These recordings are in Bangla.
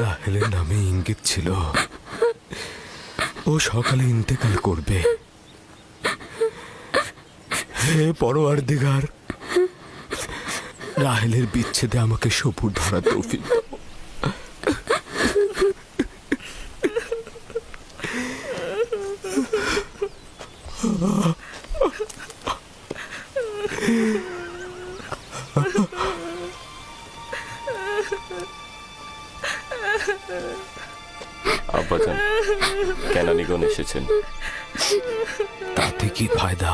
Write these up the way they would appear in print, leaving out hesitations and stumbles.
রাহেলের নামে ইঙ্গিত ছিল ও সকালে ইন্তেকাল করবে। হে পরওয়ারদিগার, রাহেলের বিচ্ছেদে আমাকে সবুর ধরা তৌফিক দাও। আব্বাজান, কেনানিগণ এসেছেন। তাতে কি ফায়দা?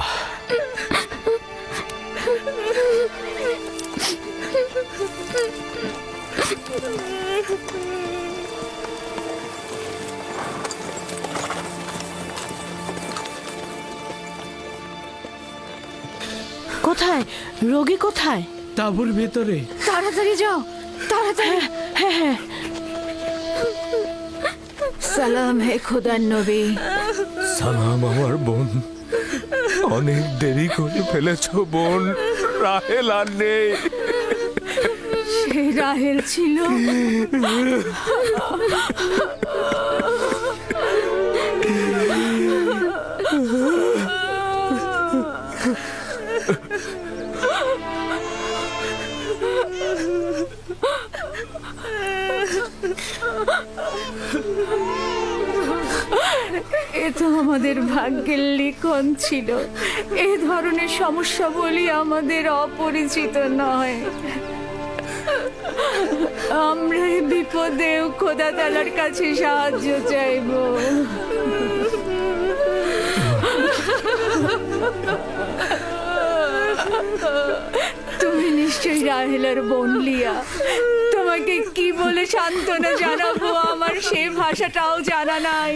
কোথায় রোগী? কোথায়? তাঁবুর ভেতরে। তাড়াতাড়ি যাও, তাড়াতাড়ি। হ্যাঁ হ্যাঁ। সালাম হে খোদার নবী। সালাম আমার বোন। অনেক দেরি করে ফেলেছ বোন, রাহেল আর নেই। সে রাহেল ছিল। এ তো আমাদের ভাগ্যের লিখন ছিল। এ ধরনের সমস্যা বলি আমাদের অপরিচিত নয়। আমরা এই বিপদেও খোদা তাআলার কাছে সাহায্য চাইব। তুমি নিশ্চয়ই রাহেলার বোন লিয়া। তোমাকে কি বলে সান্ত্বনা জানাবো, আমার সে ভাষাটাও জানা নাই।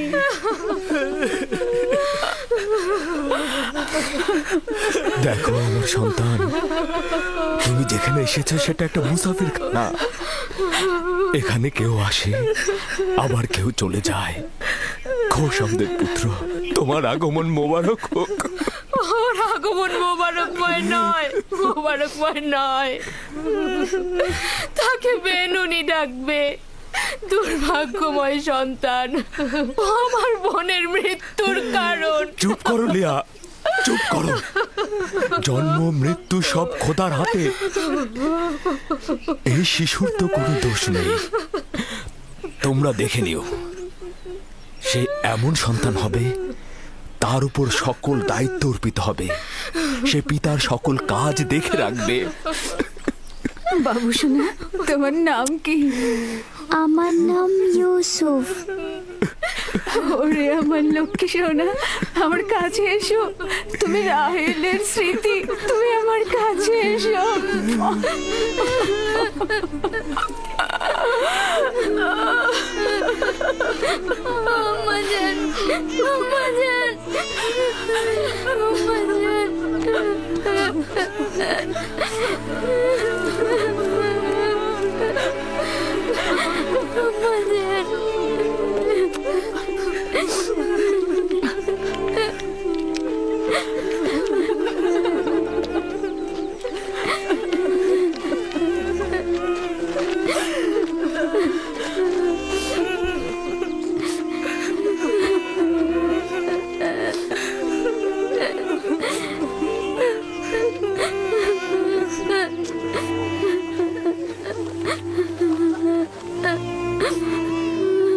দেখো আমার সন্তান, তুমি যেখানে এসেছো সেটা একটা মুসাফির খানা। এখানে কেউ আসে আবার কেউ চলে যায়। খোশামদের পুত্র, তোমার আগমন মোবারক হোক। ওর আগমন মোবারকময় নয়, মোবারকময় নয়। তাকে বেনুনি ডাকবে। দুর্ভাগ্যময় সন্তান, আমার বোনের মৃত্যুর কারণ। চুপ করো লিয়া, চুপ করো। জন্ম মৃত্যু সব খোদার হাতে। এই শিশুর তো কোনো দোষ নেই। তোমরা দেখে নিও, সে এমন সন্তান হবে তার উপর সকল দায়িত্ব অর্পিত হবে। সে পিতার সকল কাজ দেখে রাখবে। বাবু শোনা, তোমার নাম কি? আমার নাম ইউসুফ। ওরে আমার লক্ষ্মী সোনা, আমার কাছে এসো। তুমি রাহেলের স্মৃতি, তুমি আমার কাছে এসো। আমাজান, আমাজান, আমাজান।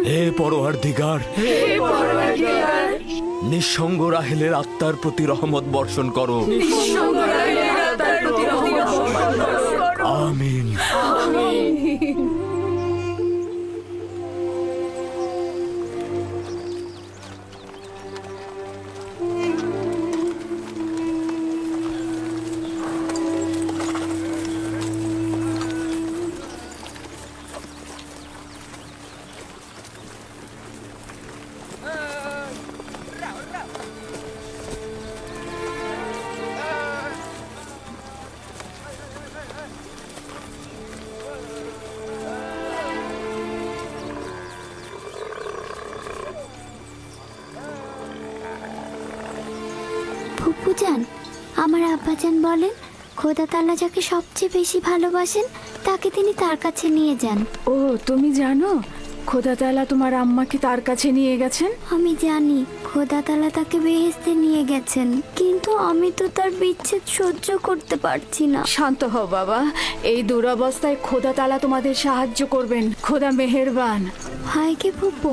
হে পরওয়ারদিগার, নিঃসঙ্গ রাহেলের আত্মার প্রতি রহমত বর্ষণ করো। আমিন। ফুপুজান, আমার আব্বাজান বলেন খোদা তাআলা যাকে সবচেয়ে বেশি ভালোবাসেন তাকে তিনি তার কাছে নিয়ে যান। ও, তুমি জানো খোদা তাআলা তোমার আম্মাকে তার কাছে নিয়ে গেছেন? আমি জানি খোদা তাআলা তাকে বেহেশতে নিয়ে গেছেন, কিন্তু আমি তো তার বিচ্ছেদ সহ্য করতে পারছি না। শান্ত হও বাবা, এই দুরবস্থায় খোদা তাআলা তোমাদের সাহায্য করবেন। খোদা মেহেরবান। হায় কে ফুপু,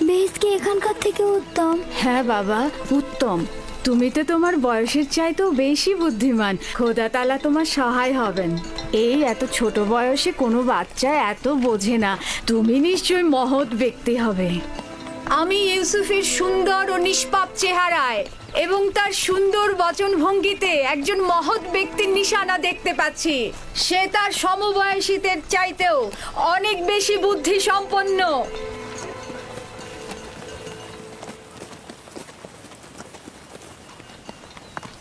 বেহেশত কি এখানকার থেকে উত্তম? হ্যাঁ বাবা, উত্তম। তুমি তো তোমার বয়সের চাইতেও বেশি বুদ্ধিমান। খোদা তাআলা তোমার সহায় হবেন। এই এত ছোট বয়সে কোনো বাচ্চা এত বোঝে না। তুমি নিশ্চয়ই মহৎ ব্যক্তি হবে। আমি ইউসুফের সুন্দর ও নিষ্পাপ চেহারায় এবং তার সুন্দর বচনভঙ্গিতে একজন মহৎ ব্যক্তির নিশানা দেখতে পাচ্ছি। সে তার সমবয়সীদের চাইতেও অনেক বেশি বুদ্ধি সম্পন্ন।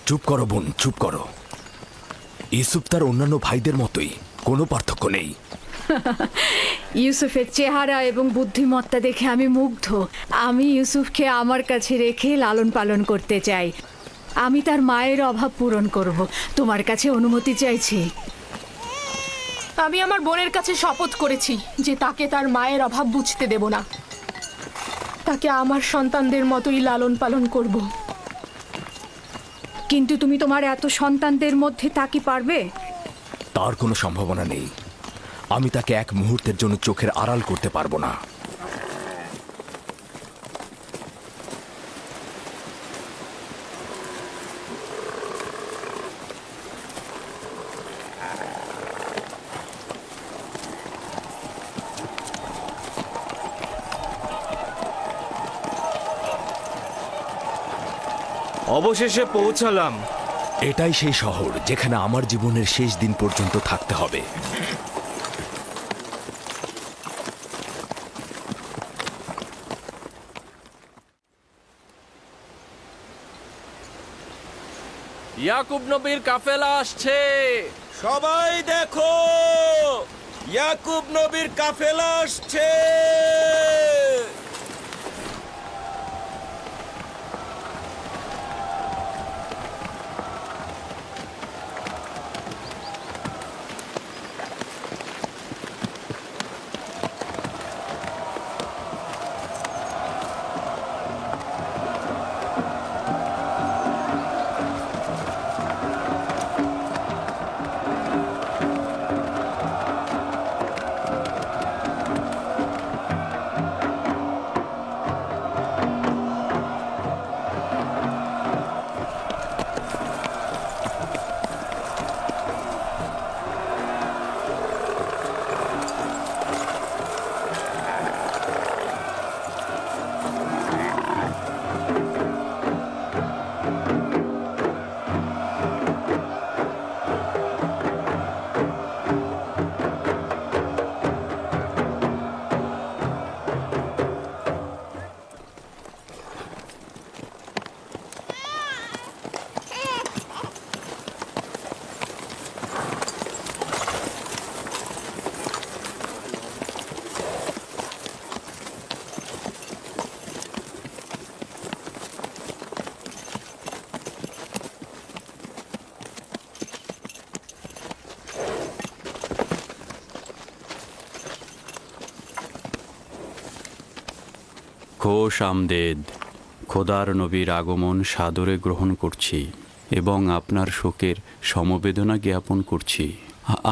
চুপ করো বোন, চুপ করো। ইউসুফ তার অন্যান্য ভাইদের মতোই, কোনো পার্থক্য নেই। ইউসুফের চেহারা এবং বুদ্ধিমত্তা দেখে আমি মুগ্ধ। আমি ইউসুফকে আমার কাছে রেখে লালন পালন করতে চাই। আমি তার মায়ের অভাব পূরণ করব। তোমার কাছে অনুমতি চাইছি। আমি আমার বোনের কাছে শপথ করেছি যে তাকে তার মায়ের অভাব বুঝতে দেব না। তাকে আমার সন্তানদের মতোই লালন পালন করব। কিন্তু তুমি তোমার এত সন্তানদের মধ্যে তা কি পারবে? তার কোনো সম্ভাবনা নেই। আমি তাকে এক মুহূর্তের জন্য চোখের আড়াল করতে পারবো না। অবশেষে পৌঁছালাম। এটাই সেই শহর যেখানে আমার জীবনের শেষ দিন পর্যন্ত থাকতে হবে। ইয়াকুব নবীর কাফেলা আসছে। সবাই দেখো, ইয়াকুব নবীর কাফেলা আসছে। খোশ আমদেদ। খোদার নবীর আগমন সাদরে গ্রহণ করছি এবং আপনার শোকের সমবেদনা জ্ঞাপন করছি।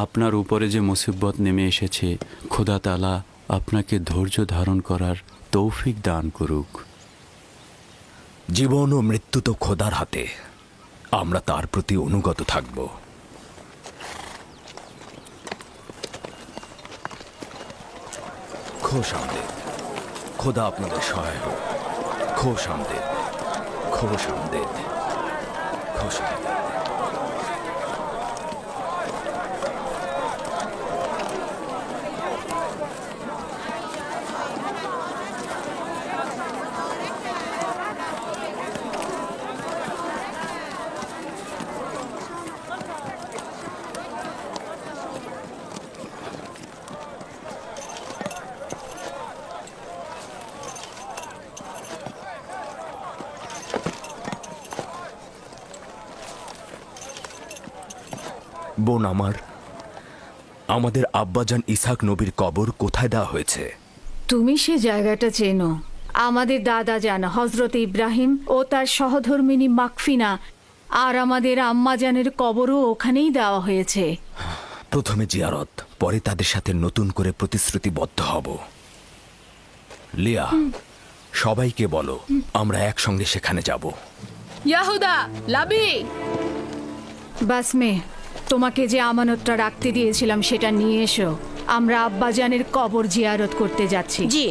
আপনার উপরে যে মুসিবত নেমে এসেছে, খোদা তাআলা আপনাকে ধৈর্য ধারণ করার তৌফিক দান করুক। জীবন ও মৃত্যু তো খোদার হাতে, আমরা তার প্রতি অনুগত থাকব। খোশ আমদেদ। খোদা আপনাদের সহায় হোক। খোশ আমদেদ, খোশ আমদেদ, খোশ আমদেদ। বোন আমার, আমাদের আব্বাজান ইসাক নবীর কবর কোথায় দেওয়া হয়েছে? তুমি সে জায়গাটা চেনো। আমাদের দাদা জান হজরত ইব্রাহিম ও তার সহধর্মিনী মাকফিনা আর আমাদের আম্মাজানের কবরও ওখানেই দেওয়া হয়েছে। প্রথমে জিয়ারত, পরে তাদের সাথে নতুন করে প্রতিশ্রুতিবদ্ধ হব। লিয়া, সবাইকে বলো আমরা একসঙ্গে সেখানে যাব। ইয়াহুদা, লাবি, বাসমে, তোমাকে যে আমানতটা রাখতে দিয়েছিলাম সেটা নিয়ে এসো। আমরা আব্বাজানের কবর জিয়ারত করতে যাচ্ছি। জি।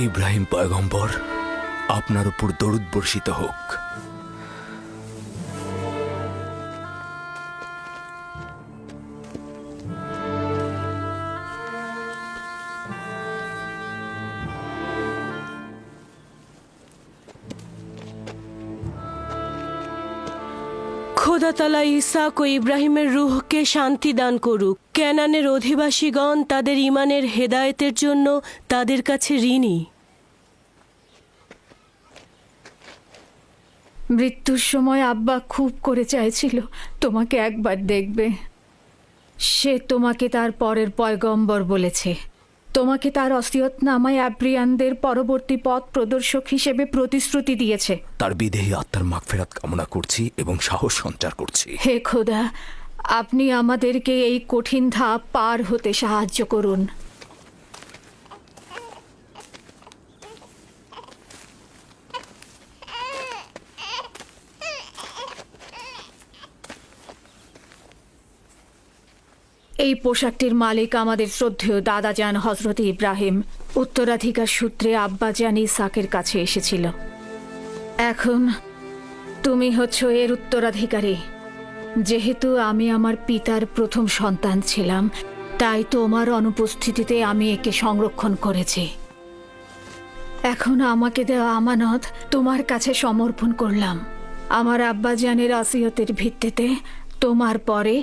ইব্রাহিম পয়গম্বর, আপনার উপর দরুদ বর্ষিত হোক। খোদা তাআলা ইসাক ও ইব্রাহিমের রূহকে শান্তি দান করুক। কেনানের অধিবাসীগণ তাদের ঈমানের হেদায়েতের জন্য তাদের কাছে ঋণী। মৃত্যুর সময় আব্বা খুব করে চাইছিল তোমাকে একবার দেখবে। সে তোমাকে তার পরের পয়গম্বর বলেছে। তোমাকে তার ওসিয়তনামায় আব্রিয়ানদের পরবর্তী পথ প্রদর্শক হিসেবে প্রতিশ্রুতি দিয়েছে। তার বিদেহী আত্মার মাগফিরাত কামনা করছি এবং সাহস সঞ্চার করছি। হে খোদা, আপনি আমাদেরকে এই কঠিন ধাপ পার হতে সাহায্য করুন। এই পোশাকটির মালিক আমাদের শ্রদ্ধেয় দাদাজান হজরত ইব্রাহিম উত্তরাধিকার সূত্রে আব্বাজান ইসাকের কাছে এসেছিল। এখন তুমি হচ্ছ এর উত্তরাধিকারী। যেহেতু আমি আমার পিতার প্রথম সন্তান ছিলাম, তাই তোমার অনুপস্থিতিতে আমি একে সংরক্ষণ করেছি। এখন আমাকে দেওয়া আমানত তোমার কাছে সমর্পণ করলাম। আমার আব্বাজানের ওসিয়তের ভিত্তিতে তোমার পরে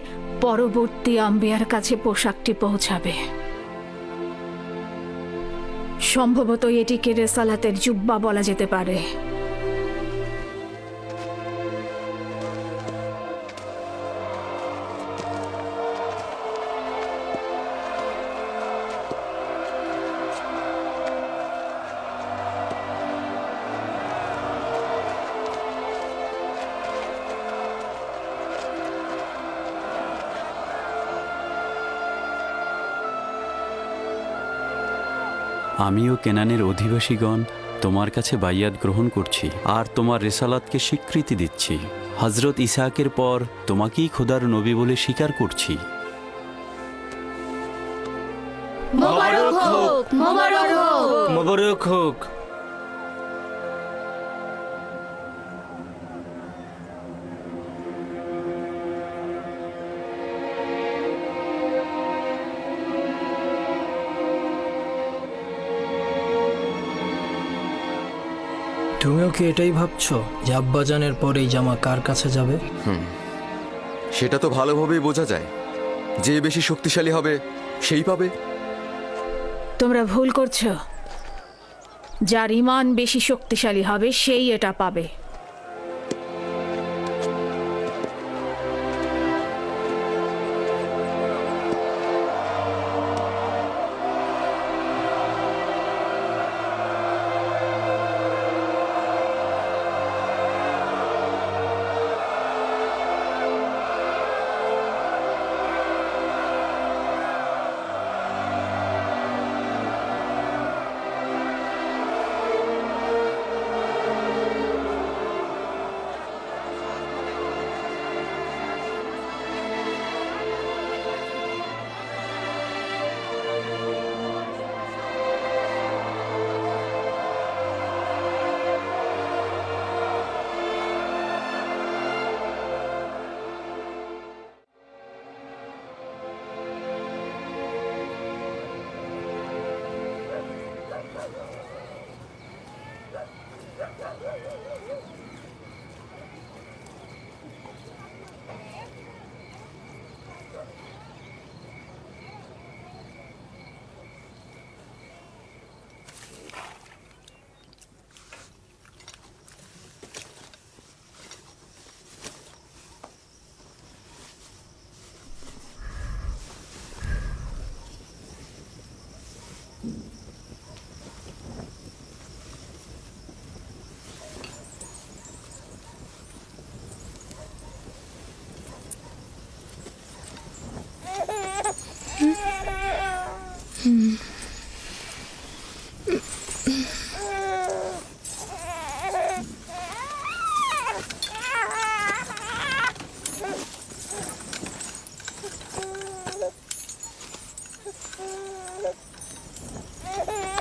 পরবর্তী আম্বিয়ার কাছে পোশাকটি পৌঁছাবে। সম্ভবত এটিকে রেসালাতের জুব্বা বলা যেতে পারে। আমিও কেনানের অধিবাসীগণ তোমার কাছে বাইয়াত গ্রহণ করছি আর তোমার রেসালাতকে স্বীকৃতি দিচ্ছি। হজরত ইসাকের পর তোমাকেই খোদার নবী বলে স্বীকার করছি। মোবারক হোক, মোবারক হোক। মোবারক হোক। তুমিও কি এটাই ভাবছো যে আব্বাজানের পর এই জামা কার কাছে যাবে? সেটা তো ভালোভাবেই বোঝা যায়। যে বেশি শক্তিশালী হবে সেই পাবে। তোমরা ভুল করছো। যার ঈমান বেশি শক্তিশালী হবে সেই এটা পাবে।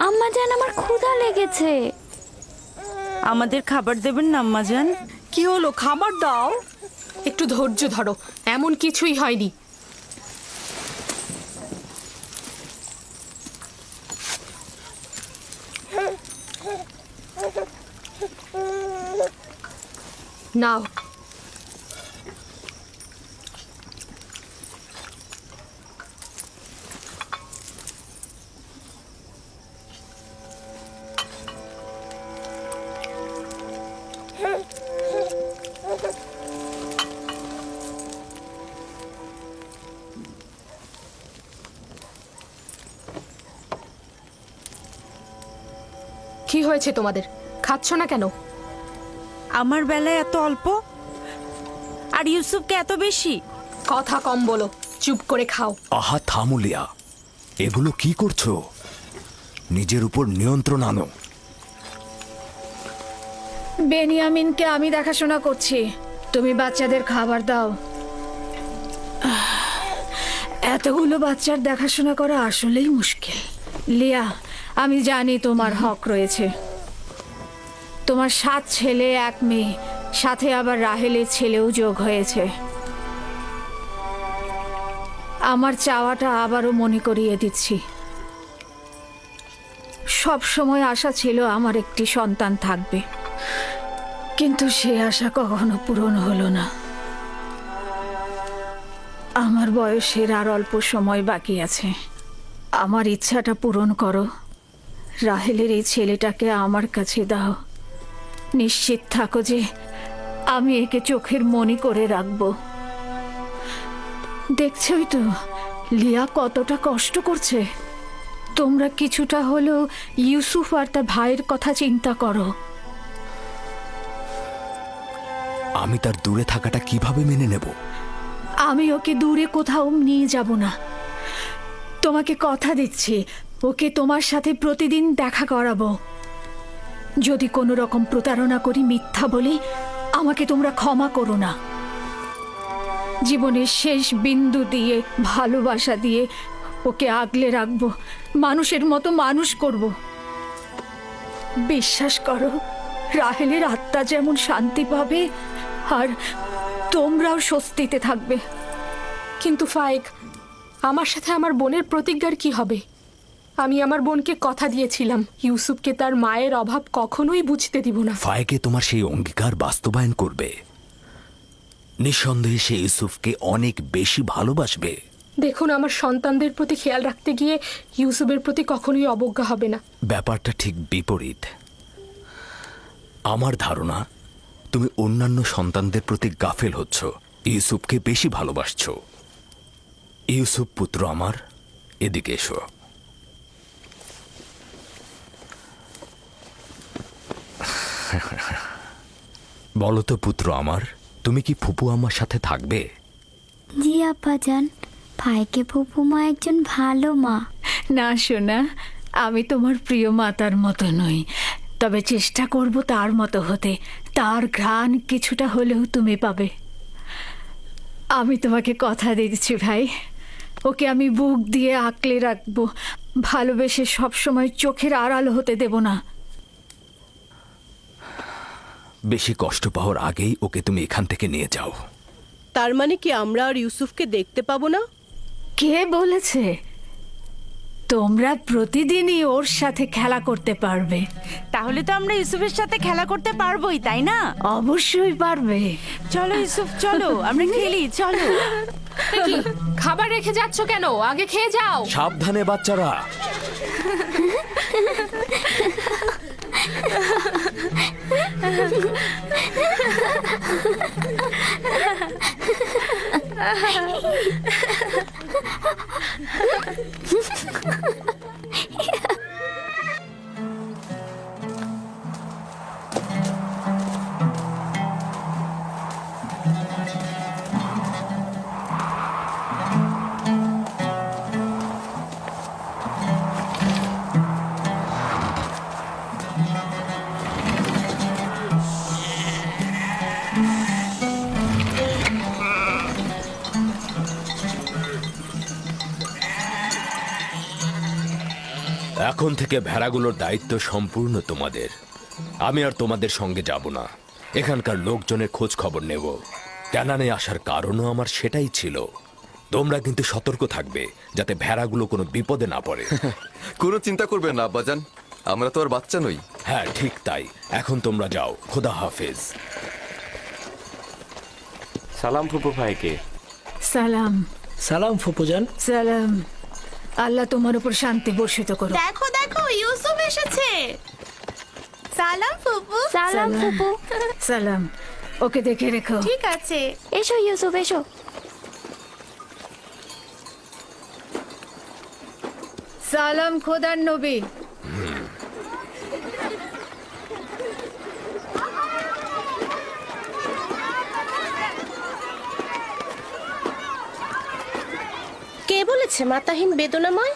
আম্মা জান, আমার ক্ষুধা লেগেছে। আমাদের খাবার দেবেন না আম্মাজান? কি হলো, খাবার দাও। একটু ধৈর্য ধরো, এমন কিছুই হয়নি। নাও। কি হয়েছে তোমাদের? খাচ্ছ না কেন? আমার বেলায় এত অল্প আর ইউসুফকে এত বেশি। কথা কম বলো, চুপ করে খাও। আহা থামো লিয়া, এগুলো কি করছো? নিজের উপর নিয়ন্ত্রণ আনো। বেনিয়ামিনকে আমি দেখাশোনা করছি, তুমি বাচ্চাদের খাবার দাও। এতগুলো বাচ্চার দেখাশোনা করা আসলেই মুশকিল। লিয়া, আমি জানি তোমার হক রয়েছে। তোমার 7 ছেলে 1 মেয়ে, সাথে আবার রাহেলের ছেলেও যোগ হয়েছে। আমার চাওয়াটা আবারও মনে করিয়ে দিচ্ছি। সব সময় আশা ছিল আমার একটি সন্তান থাকবে, কিন্তু সে আশা কখনো পূরণ হলো না। আমার বয়সের আর অল্প সময় বাকি আছে। আমার ইচ্ছাটা পূরণ করো। রাহেলের এই ছেলেটাকে আমার কাছে দাও। নিশ্চিত থাকো যে আমি একে চোখের মনি করে রাখবো। দেখছই তো লিয়া কতটা কষ্ট করছে। তোমরা কিছুটা হলেও ইউসুফ আর তার ভাইয়ের কথা চিন্তা করো। আমি তার দূরে থাকাটা কিভাবে মেনে নেব? আমি ওকে দূরে কোথাও নিয়ে যাব না। তোমাকে কথা দিচ্ছি, ওকে তোমার সাথে প্রতিদিন দেখা করাবো। যদি কোনো রকম প্রতারণা করি, মিথ্যা বলি, আমাকে তোমরা ক্ষমা করো না। জীবনের শেষ বিন্দু দিয়ে, ভালোবাসা দিয়ে ওকে আগলে রাখবো, মানুষের মতো মানুষ করব। বিশ্বাস করো, রাহেলের আত্মা যেমন শান্তি পাবে আর তোমরাও স্বস্তিতে থাকবে। কিন্তু ফায়েক, আমার সাথে আমার বোনের প্রতিজ্ঞার কি হবে? আমি আমার বোনকে কথা দিয়েছিলাম ইউসুফকে তার মায়ের অভাব কখনোই বুঝতে দিব না। ফায়েকে তোমার সেই অঙ্গীকার বাস্তবায়ন করবে। নিঃসন্দেহে সে ইউসুফকে অনেক বেশি ভালোবাসবে। দেখুন, আমার সন্তানদের প্রতি খেয়াল রাখতে গিয়ে ইউসুফের প্রতি কখনোই অবজ্ঞা হবে না। ব্যাপারটা ঠিক বিপরীত। আমার ধারণা তুমি অন্যান্য সন্তানদের প্রতি গাফেল হচ্ছ, ইউসুফকে বেশি ভালোবাসছো। ইউসুফ পুত্র আমার, এদিকে এসো। বলো তো পুত্র আমার, তুমি কি ফুপু আমার সাথে থাকবে? জি আব্বাজান, ভাইকে ফুপু মা একজন ভালো মা। না সোনা, আমি তোমার প্রিয় মাতার মতো নই, তবে চেষ্টা করব তার মতো হতে। তার ঘ্রাণ কিছুটা হলেও তুমি পাবে। আমি তোমাকে কথা দিচ্ছি ভাই, ওকে আমি বুক দিয়ে আঁকলে রাখবো, ভালোবেসে সবসময় চোখের আড়াল হতে দেব না। বেশি কষ্ট পাওয়ার আগেই ওকে তুমি এখান থেকে নিয়ে যাও। তার মানে কি আমরা আর ইউসুফকে দেখতে পাবো না? কে বলেছে? তোমরা প্রতিদিনই ওর সাথে খেলা করতে পারবে। তাহলে তো আমরা ইউসুফের সাথে খেলা করতে পারবোই, তাই না? অবশ্যই পারবে। চলো ইউসুফ, চলো আমরা খেলি, চলো। এ কি, খাবার রেখে যাচ্ছ কেন? আগে খেয়ে যাও। সাবধানে বাচ্চারা। এখন থেকে ভেড়াগুলোর দায়িত্ব সম্পূর্ণ তোমাদের। আমি আর তোমাদের সঙ্গে যাব না, এখানকার লোকজনের খোঁজ খবর নেব। ক্যানানে আসার কারণও আমার সেটাই ছিল। তোমরা কিন্তু সতর্ক থাকবে যাতে ভেড়াগুলো কোনো বিপদে না পড়ে। কোনো চিন্তা করবেন না আব্বাজান, আমরা তো আর বাচ্চা নই। হ্যাঁ ঠিক তাই। এখন তোমরা যাও, খোদা হাফেজ। সালাম ফুপু ভাইকে। সালাম। সালাম ফুপুজান। সালাম। আল্লাহ তোমার উপর শান্তি বর্ষিত করো। দেখো দেখো, ইউসুফ এসেছে। সালাম ফুপু। সালাম ফুপু। সালাম। ওকে দেখে রেখো। ঠিক আছে। এসো ইউসুফ, এসো। সালাম খোদার নবী। কে বলেছে মাতাহীন বেদনাময়?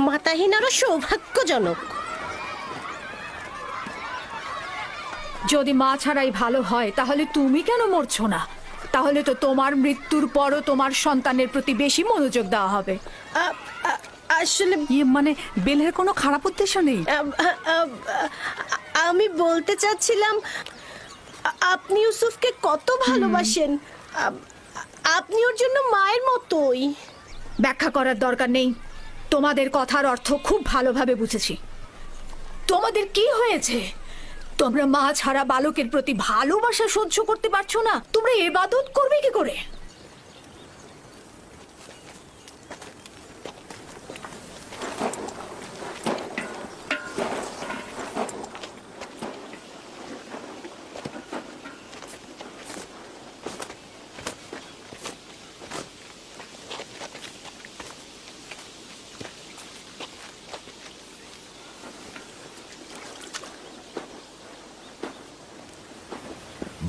মাতাহীন আরো সৌভাগ্যজনক। যদি মা ছাড়াই ভালো হয় তাহলে তুমি কেন মরছো না? তাহলে তো তোমার মৃত্যুর পরও তোমার সন্তানের প্রতি বেশি মনোযোগ দেওয়া হবে। আসলে মানে বেলের কোনো খারাপ উদ্দেশ্য নেই। আমি বলতে চাচ্ছিলাম, আপনি ইউসুফকে কত ভালোবাসেন। আপনি ওর জন্য মায়ের মতোই। ব্যাখ্যা করার দরকার নেই। তোমাদের কথার অর্থ খুব ভালোভাবে বুঝেছি। তোমাদের কি হয়েছে? তোমরা মা ছাড়া বালকের প্রতি ভালোবাসা সহ্য করতে পারছো না? তোমরা ইবাদত করবে কি করে?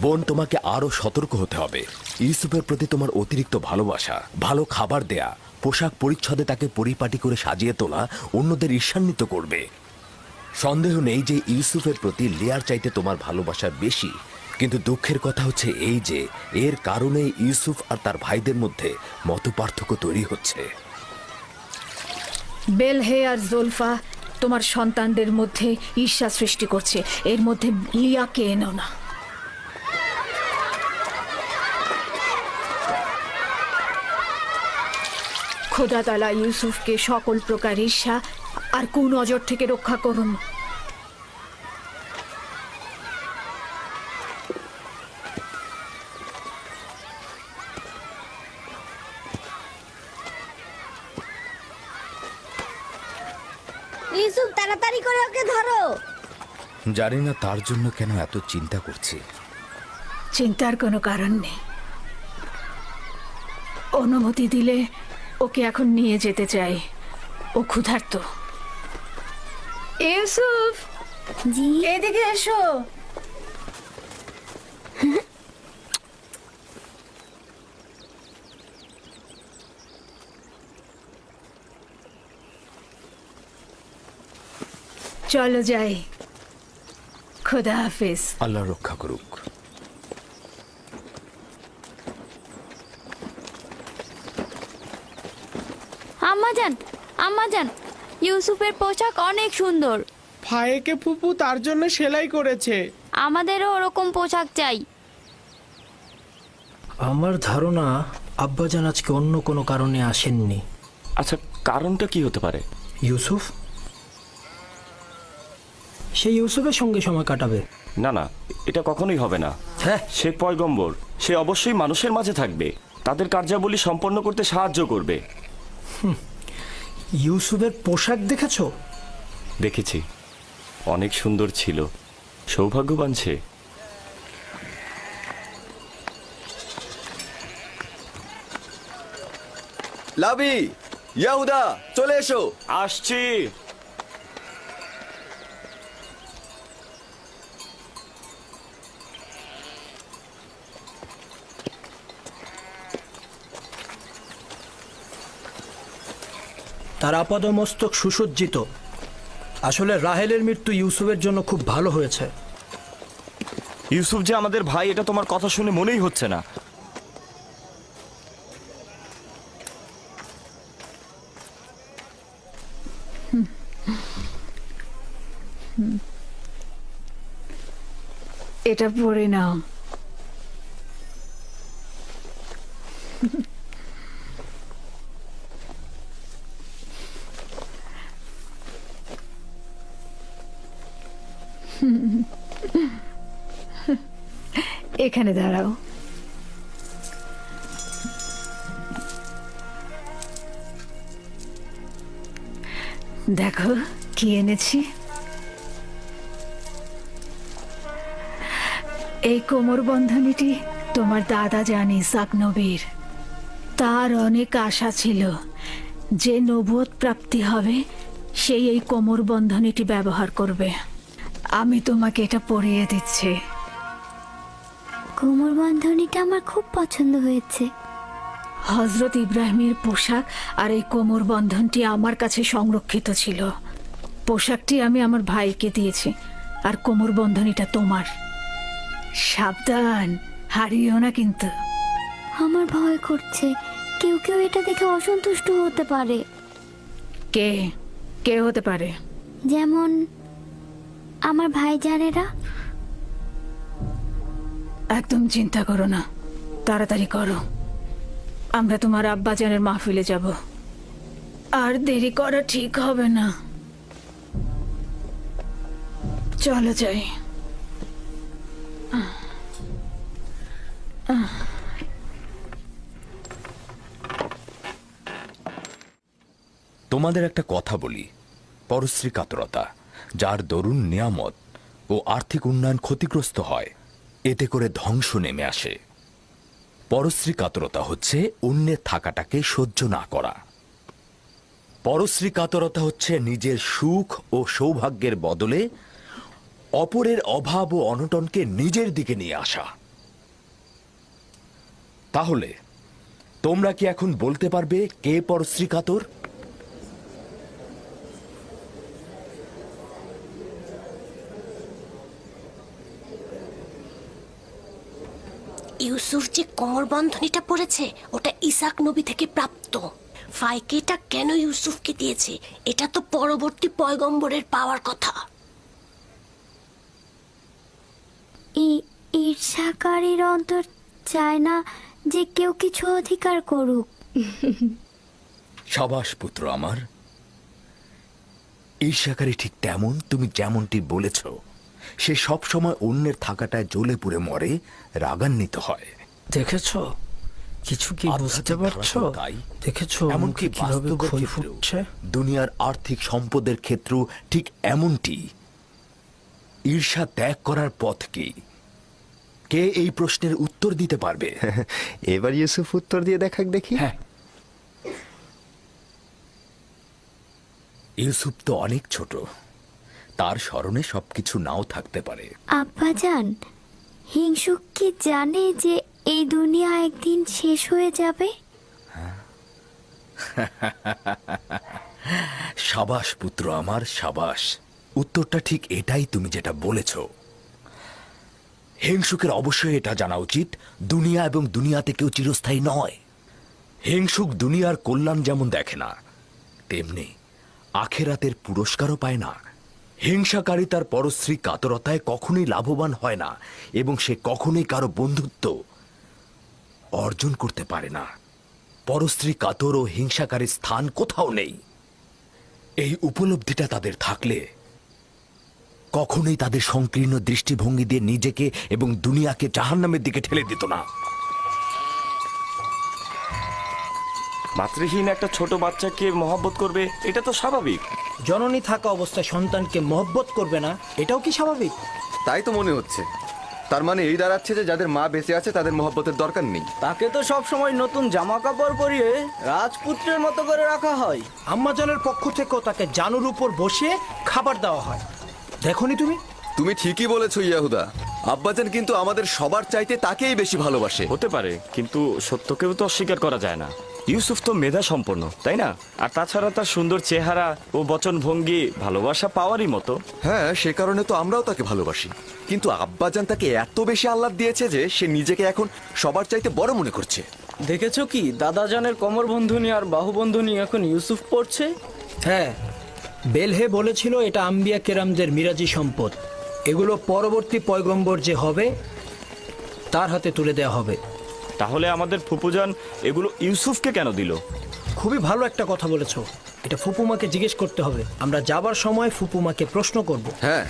বোন, তোমাকে আরো সতর্ক হতে হবে। ইউসুফের প্রতি তোমার অতিরিক্ত ভালোবাসা, ভালো খাবার দেয়া, পোশাক পরিচ্ছদে তাকে পরিপাটি করে সাজিয়ে তোলা অন্যদের ঈর্ষান্বিত করবে। সন্দেহ নেই যে ইউসুফের প্রতি লিয়ার চাইতে তোমার ভালোবাসা বেশি। কিন্তু দুঃখের কথা হচ্ছে এই যে এর কারণে ইউসুফ আর তার ভাইদের মধ্যে মতপার্থক্য তৈরি হচ্ছে। বেলহে আর জোলফা তোমার সন্তানদের মধ্যে ঈর্ষা সৃষ্টি করছে। এর মধ্যে লিয়াকে এনো না। খোদা তাআলা ইউসুফকে সকল প্রকার ঈর্ষা আর কুনজর থেকে রক্ষা করুন। ইউসুফ, তাড়াতাড়ি করে ওকে ধরো। জানি না তার জন্য কেন এত চিন্তা করছি। চিন্তার কোনো কারণ নেই। অনুমতি দিলে ওকে এখন নিয়ে যেতে চাই। ও ক্ষুধার্ত। ইউসুফ, জি। এদিকে এসো। চলো যাই। খোদা হাফেজ। আল্লাহ রক্ষা করুক। আম্মাজান, আম্মাজান, ইউসুফের পোশাক অনেক সুন্দর। ভাইকে ফুপু তার জন্য সেলাই করেছে। আমাদেরও ওরকম পোশাক চাই। আমার ধারণা আব্বাজান আজকে অন্য কোনো কারণে আসেননি। আচ্ছা, কারণটা কি হতে পারে? ইউসুফ? সে ইউসুফের সঙ্গে সময় কাটাবে। না না, এটা কখনোই হবে না। হ্যাঁ, সে পয়গম্বর, সে অবশ্যই মানুষের মাঝে থাকবে, তাদের কার্যাবলী সম্পন্ন করতে সাহায্য করবে। ইউসুফের পোশাক দেখেছো? দেখেছি, অনেক সুন্দর ছিল। সৌভাগ্যবান সে। লাবি, ইয়াহুদা, চলে এসো। আসছি। তার আপাদমস্তক সুসজ্জিত। আসলে রাহেলের মৃত্যু ইউসুফের জন্য খুব ভালো হয়েছে। ইউসুফ যে আমাদের ভাই, এটা তোমার কথা শুনে মনেই হচ্ছে না। এটা পড়ে নাও। এখানে দাঁড়াও। দেখো কি এনেছি। এই কোমর বন্ধনীটি তোমার দাদা জান ইসাক নবীর। তার অনেক আশা ছিল যে নবুয়ত প্রাপ্তি হবে সেই এই কোমর বন্ধনীটি ব্যবহার করবে। আমি তোমাকে এটা পরিয়ে দিচ্ছি। কোমর বন্ধনীটা আমার খুব পছন্দ হয়েছে। হজরত ইব্রাহিমের পোশাক আর এই কোমর বন্ধনটি আমার কাছে সংরক্ষিত ছিল। পোশাকটি আমি আমার ভাইকে দিয়েছি, আর কোমর বন্ধনীটা তোমার। সাবধান, হারিও না কিন্তু। আমার ভয় করছে, কেউ কেউ এটা দেখে অসন্তুষ্ট হতে পারে। কে কে হতে পারে? যেমন আমার ভাইজানেরা। একদম চিন্তা করো না, তাড়াতাড়ি করো। আমরা তোমার আব্বাজানের মাহফিলে যাব, আর দেরি করা ঠিক হবে না। চলো যাই। তোমাদের একটা কথা বলি, পরশ্রী কাতরতা, যার দরুন নিয়ামত ও আর্থিক উন্নয়ন ক্ষতিগ্রস্ত হয়, এতে করে ধ্বংস নেমে আসে। পরশ্রী কাতরতা হচ্ছে অন্যের থাকাটাকে সহ্য না করা। পরশ্রী কাতরতা হচ্ছে নিজের সুখ ও সৌভাগ্যের বদলে অপরের অভাব ও অনটনকে নিজের দিকে নিয়ে আসা। তাহলে তোমরা কি এখন বলতে পারবে কে পরশ্রী কাতর? ইউসুফ যে কোমর বন্ধনীটা পড়েছে ওটা ইসাক নবী থেকে প্রাপ্ত। ফাইকে এটা কেন ইউসুফকে দিয়েছে? এটা তো পরবর্তী পয়গম্বরের পাওয়ার কথা। ঈর্ষাকারীর অন্তর চায় না যে কেউ কিছু অধিকার করুক। সাবাস পুত্র আমার। ঈর্ষাকারী ঠিক তেমন, তুমি যেমনটি বলেছ, সে সব সময় অন্যের থাকাটায় জ্বলে পুড়ে মরে, রাগান্বিত হয়। দেখেছো কিছু কি বুঝতে পারছো? দেখেছো এমনকি কিভাবে বাস্তবের ক্ষয় ক্ষেত্রেও, ফুটছে? দুনিয়ার আর্থিক সম্পদের ক্ষেত্রেও ঠিক এমনটি। ঈর্ষা ত্যাগ করার পথ কি? কে এই প্রশ্নের উত্তর দিতে পারবে? এবার ইউসুফ উত্তর দিয়ে দেখাক দেখি। হ্যাঁ, ইউসুফ তো অনেক ছোট, তার স্মরণে সবকিছু নাও থাকতে পারে। আব্বাজান, হিংসুক কি জানে যে এই দুনিয়া একদিন শেষ হয়ে যাবে? সাবাস পুত্র আমার, সাবাস। উত্তরটা ঠিক এটাই, তুমি যেটা বলেছ। হিংসুকের অবশ্যই এটা জানা উচিত, দুনিয়া এবং দুনিয়াতে কেউ চিরস্থায়ী নয়। হিংসুক দুনিয়ার কল্যাণ যেমন দেখে না, তেমনি আখেরাতের পুরস্কারও পায় না। হিংসাকারী তার পরশ্রী কাতরতায় কখনোই লাভবান হয় না, এবং সে কখনোই কারো বন্ধুত্ব অর্জন করতে পারে না। পরশ্রী কাতর ও হিংসাকারীর স্থান কোথাও নেই। এই উপলব্ধিটা তাদের থাকলে কখনোই তাদের সংকীর্ণ দৃষ্টিভঙ্গি দিয়ে নিজেকে এবং দুনিয়াকে জাহান্নামের দিকে ঠেলে দিত না। মাতৃহীন একটা ছোট বাচ্চাকে মহব্বত করবে, এটা তো স্বাভাবিক। জননী থাকা অবস্থায় সন্তানকে মহব্বত করবে না, এটাও কি স্বাভাবিক? তাই তো মনে হচ্ছে। তার মানে এই দাঁড়াচ্ছে যে যাদের মা বেঁচে আছে তাদের মহব্বতের দরকার নেই। তাকে তো সব সময় নতুন জামা কাপড় পরিয়ে রাজপুত্রের মতো করে রাখা হয়। আম্মাজানের পক্ষ থেকেও তাকে জানুর উপর বসিয়ে খাবার দেওয়া হয়। দেখোনি তুমি? তুমি ঠিকই বলেছো ইয়াহুদা। আব্বাজান কিন্তু আমাদের সবার চাইতে তাকেই বেশি ভালোবাসে। হতে পারে, কিন্তু সত্যকেও তো অস্বীকার করা যায় না। ইউসুফ তো মেধা সম্পন্ন, তাই না? আর তাছাড়া তার সুন্দর চেহারা ও বচনভঙ্গি ভালোবাসা পাওয়ারই মতো। হ্যাঁ, সে কারণে তো আমরাও তাকে ভালোবাসি। কিন্তু আব্বাজান তাকে এত বেশি আহ্লাদ দিয়েছে যে সে নিজেকে এখন সবার চাইতে বড় মনে করছে। দেখেছো কি দাদাজানের কোমর বন্ধনী আর বাহু বন্ধনী এখন ইউসুফ পড়ছে? হ্যাঁ, বেলহে বলেছিল এটা আম্বিয়া কেরামদের মিরাজি সম্পদ। এগুলো পরবর্তী পয়গম্বর যে হবে তার হাতে তুলে দেওয়া হবে। তাহলে আমাদের ফুপুজান এগুলো ইউসুফকে কেন দিল? খুবই ভালো একটা কথা বলেছো। এটা ফুপুমাকে জিজ্ঞেস করতে হবে। আমরা যাবার সময় ফুপুমাকে প্রশ্ন করব। হ্যাঁ,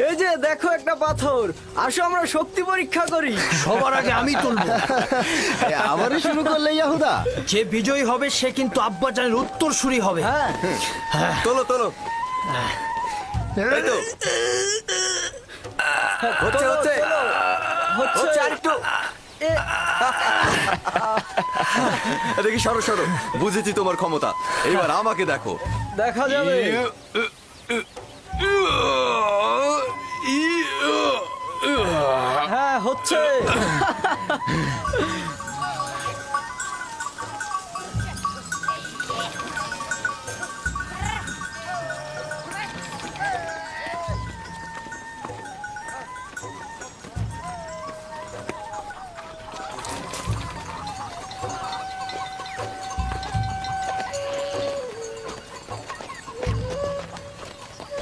এই যে দেখো একটা পাথর, আসো আমরা শক্তি পরীক্ষা করি। সবার আগে আমি তুলব। আবারও শুরু করলে ইয়াহুদা। যে বিজয়ী হবে সে কিন্তু আব্বাজানের উত্তরসূরি হবে। হ্যাঁ, তোলো তোলো। এই তো। হচ্ছে হচ্ছে হচ্ছে আরেকটু। দেখি, সরো সরো। বুঝেছি তোমার ক্ষমতা, এবার আমাকে দেখো। দেখা যাবে। হ্যাঁ, হচ্ছে।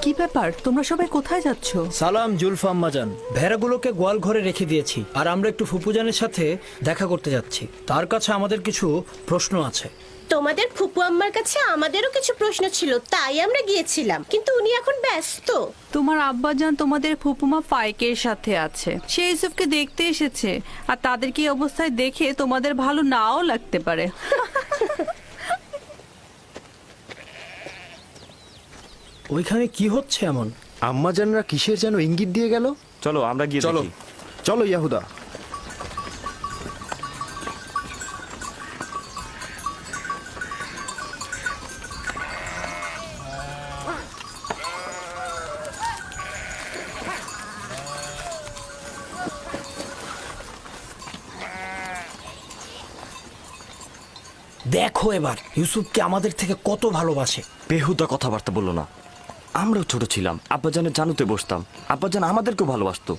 কি ব্যাপার, তোমরা সবাই কোথায় যাচ্ছ? সালাম জুলফা আম্মাজান। ভেড়াগুলোকে গোয়াল ঘরে রেখে দিয়েছি, আর আমরা একটু ফুপুজানের সাথে দেখা করতে যাচ্ছি। তার কাছে আমাদের কিছু প্রশ্ন আছে। তোমাদের ফুপু আম্মার কাছে আমাদেরও কিছু প্রশ্ন ছিল, তাই আমরা গিয়েছিলাম, কিন্তু উনি এখন ব্যস্ত। তোমার আব্বাজান তোমাদের ফুপুমা ফাইকের সাথে আছে। সে ইউসুফকে দেখতে এসেছে, আর তাদেরকে এই অবস্থায় দেখে তোমাদের ভালো নাও লাগতে পারে। ওইখানে কি হচ্ছে এমন? আম্মাজানরা কিসের যেন ইঙ্গিত দিয়ে গেল। চলো আমরা গিয়ে চলো। দেখি। চলো ইয়াহুদা। দেখো এবার ইউসুফকে আমাদের থেকে কত ভালোবাসে। বেহুদা কথাবার্তা বললো না। আমরাও ছোট ছিলাম, আব্বাজানের জানুতে বসতাম, আব্বাজান আমাদেরকেও ভালোবাসতো।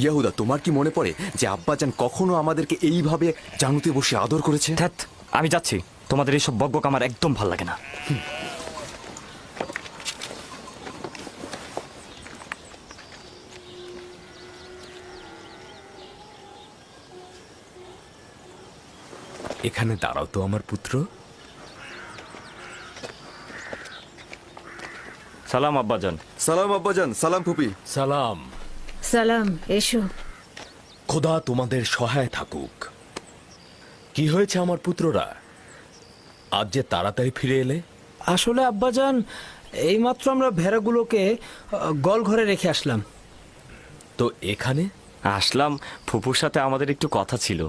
ইয়াহুদা, তোমার কি মনে পড়ে যে আব্বাজান কখনো আমাদেরকে এইভাবে জানুতে বসে আদর করেছে? ধ্যাৎ, আমি যাচ্ছি। তোমাদের এইসব বকবক আমার একদম ভাল লাগে না। এখানে দাঁড়াও তো আমার পুত্র। সালাম আব্বাজান। সালাম আব্বাজান। সালাম ফুপি। সালাম। সালাম, এসো। খোদা তোমাদের সহায় থাকুক। কি হয়েছে আমার পুত্ররা, আজ যে তাড়াতাড়ি ফিরে এলে? আসলে আব্বাজান, এইমাত্র আমরা ভেড়াগুলোকে গোয়াল ঘরে রেখে আসলাম। তো এখানে আসলাম, ফুপুর সাথে আমাদের একটু কথা ছিল।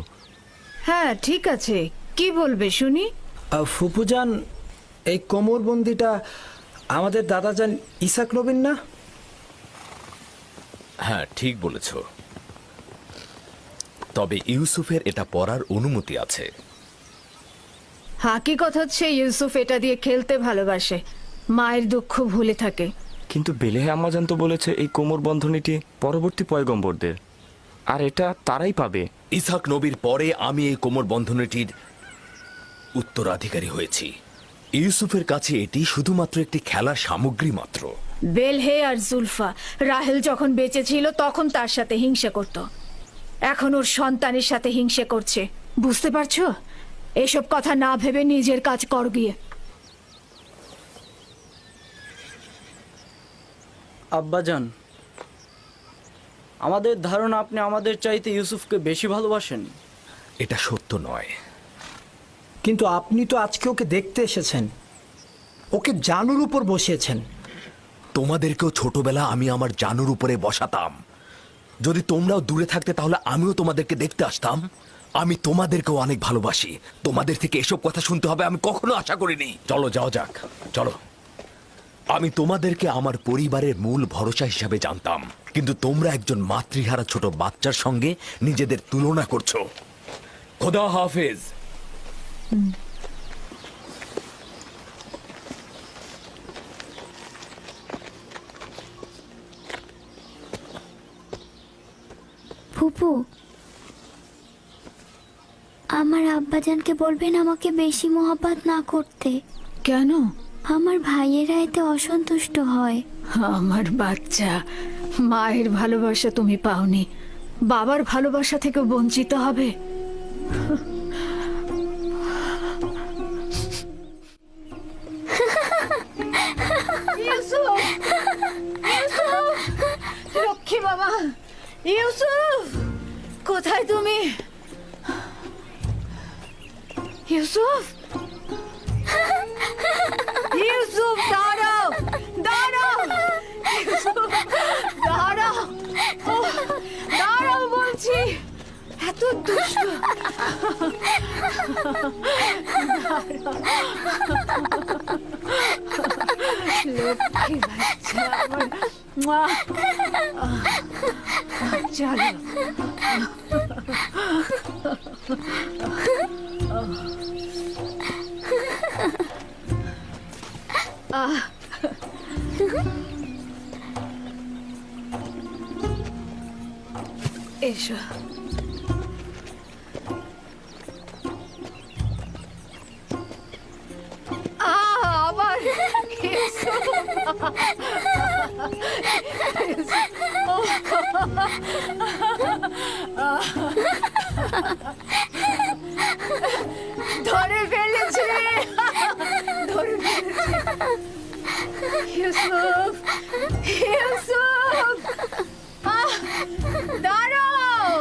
হ্যাঁ, ঠিক আছে, কি বলবে শুনি। ফুপুজান, এই কোমরবন্দিটা আমাদের দাদাজান ইসাক নবীন না? হ্যাঁ, ঠিক বলেছ। তবে ইউসুফের এটা পরার অনুমতি আছে। হাকিকত হচ্ছে ইউসুফ এটা দিয়ে খেলতে ভালোবাসে, মায়ের দুঃখ ভুলে থাকে। কিন্তু বেলেহে আম্মাজান তো বলেছে এই কোমর বন্ধনীটি পরবর্তী পয়গম্বরদের, আর এটা তারাই পাবে। ইসাক নবীর পরে আমি এই কোমর বন্ধনীটির উত্তরাধিকারী হয়েছি। ইউসুফের কাছে এটি শুধুমাত্র একটি খেলার সামগ্রী মাত্র। বেলহে আর জুলফা রাহেল যখন বেঁচে ছিল তখন তার সাথে হিংসা করত, এখন ওর সন্তানের সাথে হিংসা করছে। বুঝতে পারছো? এসব কথা না ভেবে নিজের কাজ কর গিয়ে। আব্বাজান, আমাদের ধারণা আপনি আমাদের চাইতে ইউসুফকে বেশি ভালোবাসেন। এটা সত্য নয়। কিন্তু আপনি তো আজকে ওকে দেখতে এসেছেন, ওকে জানুর উপর বসিয়েছেন। তোমাদেরকেও ছোটবেলা আমি আমার জানুর উপরে বসাতাম। যদি তোমরাও দূরে থাকতে তাহলে আমিও তোমাদেরকে দেখতে আসতাম। আমি তোমাদেরকেও অনেক ভালোবাসি। তোমাদের থেকে এসব কথা শুনতে হবে আমি কখনো আশা করিনি। চলো যাও যাক, চলো। আমি তোমাদেরকে আমার পরিবারের মূল ভরসা হিসাবে জানতাম, কিন্তু তোমরা একজন মাতৃহারা ছোট বাচ্চার সঙ্গে নিজেদের তুলনা করছো। খোদা হাফেজ। ফুপু, আমার আব্বাজানকে বলবেন আমাকে বেশি মহব্বত না করতে। কেন? আমার ভাইয়েরা এতে অসন্তুষ্ট হয়। আমার বাচ্চা, মায়ের ভালোবাসা তুমি পাওনি, বাবার ভালোবাসা থেকে বঞ্চিত হবে। লক্ষ্মী বাবা, ইউসুফ কোথায় তুমি? ইউসুফ, ইউসুফ দাঁড়াও, দাঁড়াও, ইউসুফ দাঁড়াও, দাঁড়াও বলছি। এত দুষ্ট। লক্ষ্মী বাচ্চা আমার। চলো। এসো। আবার ধরে ফেলেছে, ধরে ফেলেছে। ইউসুফ, ইউসুফ দাঁড়াও,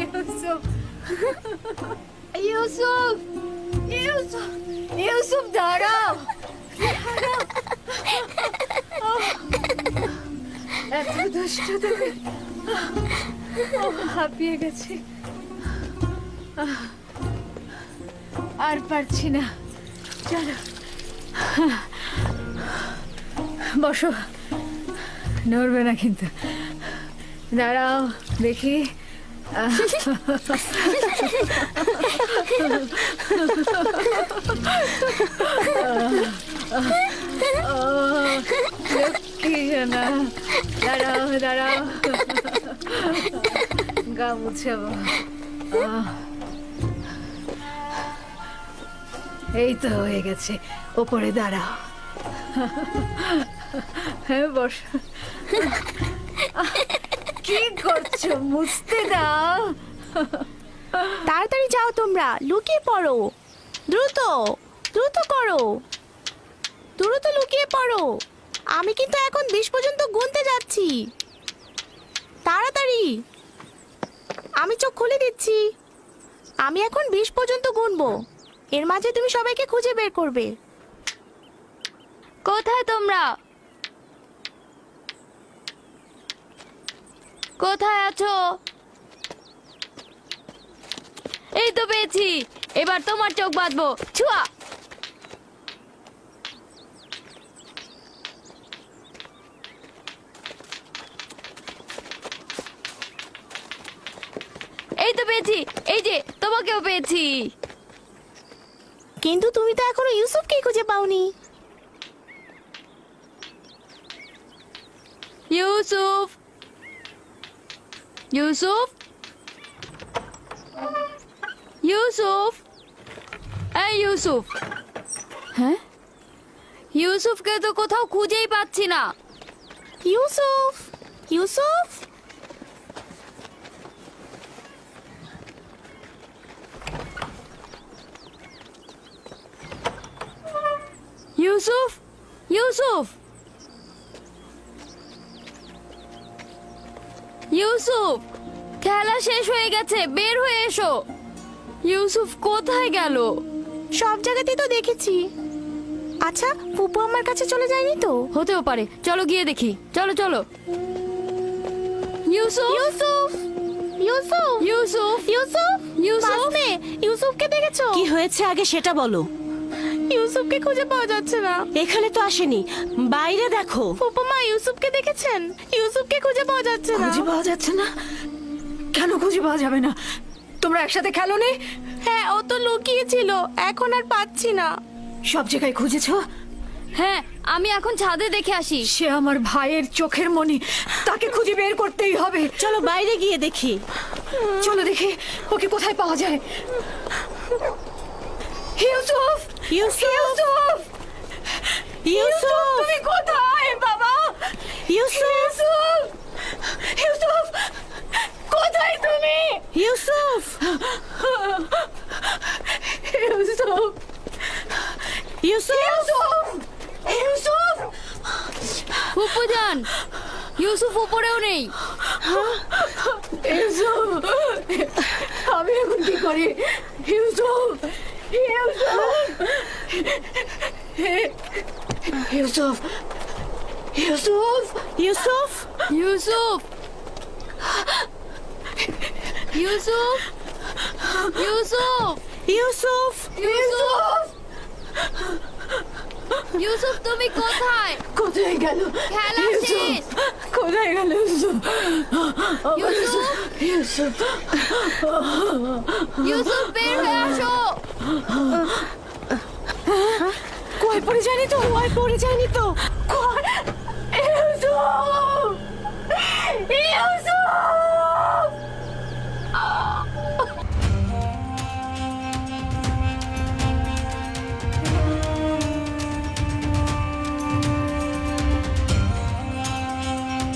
ইউসুফ, ইউসুফ, ইউসুফ, ইউসুফ দাঁড়াও, এত দুষ্ট তুমি। হাঁপিয়ে গেছি, আর পারছি না। চলো বসো, নড়বে না কিন্তু। দাঁড়াও দেখি। লক্ষ্মী জানা, দাঁড়াও দাঁড়াও, গা মুছাবো। এই তো হয়ে গেছে, ওপরে দাঁড়াও। হ্যাঁ বস। কি করছো? মুছতে দাও। তাড়াতাড়ি যাও, তোমরা লুকিয়ে পড়ো, দ্রুত দ্রুত করো, দ্রুত লুকিয়ে পড়ো। আমি কিন্তু এখন 20 পর্যন্ত গুনতে যাচ্ছি। তাড়াতাড়ি, আমি চোখ খুলে দিচ্ছি। আমি এখন 20 পর্যন্ত গুনবো, এর মাঝে তুমি সবাইকে খুঁজে বের করবে। কোথায় তোমরা? কোথায় আছো? এই তো পেয়েছি, এবার তোমার চোখ বাঁধবো। ছুয়া। এই তো পেয়েছি, এই যে তোমাকেও পেয়েছি। কিন্তু তুমি তো এখনো ইউসুফকে খুঁজে পাওনি। ইউসুফ, ইউসুফ, ইউসুফ, এই ইউসুফ। হ্যাঁ, ইউসুফকে তো কোথাও খুঁজেই পাচ্ছি না। ইউসুফ, ইউসুফ, ইউসুফ, ইউসুফ, ইউসুফ, খেলা শেষ হয়ে গেছে, বের হয়ে এসো। ইউসুফ কোথায় গেল? সব জায়গাতেই তো দেখেছি। আচ্ছা, ফুপু আমার কাছে চলে যায়নি তো? হতেও পারে, চলো গিয়ে দেখি। চলো চলো। ইউসুফ, ইউসুফ, ইউসুফ, ইউসুফ, ইউসুফ, ইউসুফ, ইউসুফকে দেখেছো? কি হয়েছে আগে সেটা বলো। ইউসুফকে খুঁজে পাওয়া যাচ্ছে না। এখানে তো আসেনি, বাইরে দেখো। ফুপু মা ইউসুফকে দেখেছেন? ইউসুফকে খুঁজে পাওয়া যাচ্ছে না। খুঁজে পাওয়া যাচ্ছে না? কেন খুঁজে পাওয়া যাবে না? তোমরা একসাথে খেলো নি? হ্যাঁ, ও তো লুকিয়েছিল, এখন আর পাচ্ছি না। সব জায়গায় খুঁজেছো? হ্যাঁ, আমি এখন ছাদে দেখে আসি। সে আমার ভাইয়ের চোখের মনি, তাকে খুঁজে বের করতেই হবে। চলো বাইরে গিয়ে দেখি। চলো দেখি ওকে কোথায় পাওয়া যায়। ইউসুফ, ইউসুফ, ইউসুফ, ইউসুফ, তুমি কোথায় বাবা? ইউসুফ, ইউসুফ, কোথায় তুমি? ইউসুফ, ইউসুফ, ইউসুফ, ইউসুফ, ফুপু যান, ইউসুফ উপরেও নেই। ইউসুফ, আমি এখন কি করি? ইউসুফ, ইউসুফ, ইউসুফ, ইউসুফ, ইউসুফ, ইউসুফ, ইউসুফ, ইউসুফ, ইউসুফ, ইউসুফ, তুমি কোথায়? কোথায় গেল? খেলা শেষ। কোথায় গেল ইউসুফ? ইউসুফ, ইউসুফ, ইউসুফ, বের হয়ে আসো। কই পড়ে যায়নি তো? পড়ে যায়নি তো?